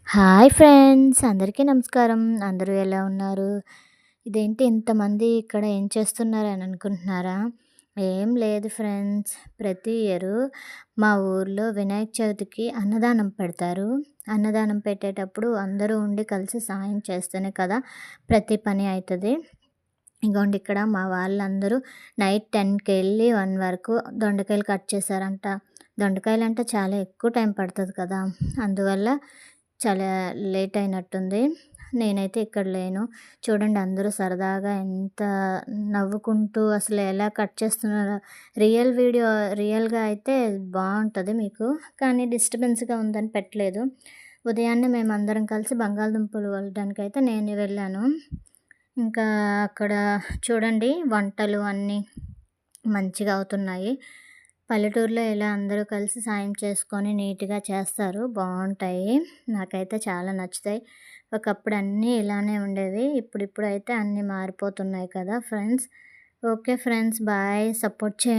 Hi friends, అందరికీ నమస్కారం. అందరూ ఎలా ఉన్నారు? ఇదేంటి ఇంతమంది ఇక్కడ ఏం చేస్తున్నారని అనుకుంటున్నారా? ఏం లేదు ఫ్రెండ్స్. ప్రతి ఇయరు మా ఊర్లో వినాయక చవితికి అన్నదానం పెడతారు. అన్నదానం పెట్టేటప్పుడు అందరూ ఉండి కలిసి సాయం చేస్తేనే కదా ప్రతి పని అవుతుంది. ఇగోండి ఇక్కడ మా వాళ్ళందరూ నైట్ 10కి వెళ్ళి 1 వరకు దొండకాయలు కట్ చేశారంట. దొండకాయలంటే చాలా ఎక్కువ టైం పడుతుంది కదా, అందువల్ల చాలా లేట్ అయినట్టుంది. నేనైతే ఇక్కడ లేను. చూడండి అందరూ సరదాగా ఎంత నవ్వుకుంటూ అసలు ఎలా కట్ చేస్తున్నారో. రియల్‌గా అయితే బావుంటది మీకు. కానీ డిస్టర్బెన్స్‌గా ఉందని పెట్టలేదు. ఉదయాన్నే మేమందరం కలిసి బంగాళదుంపలు ఒలడానికైతే నేను వెళ్ళాను. ఇంకా అక్కడ చూడండి వంటలు అన్నీ మంచిగా అవుతున్నాయి. పల్లెటూరులో ఇలా అందరూ కలిసి సాయం చేసుకొని నీట్‌గా చేస్తారు. బావుంటాయి. నాకైతే చాలా నచ్చుతాయి. ఒకప్పుడు అన్నీ ఇలానే ఉండేవి. ఇప్పుడిప్పుడైతే అన్నీ మారిపోతున్నాయి కదా friends. Okay friends, bye. Support చేయండి.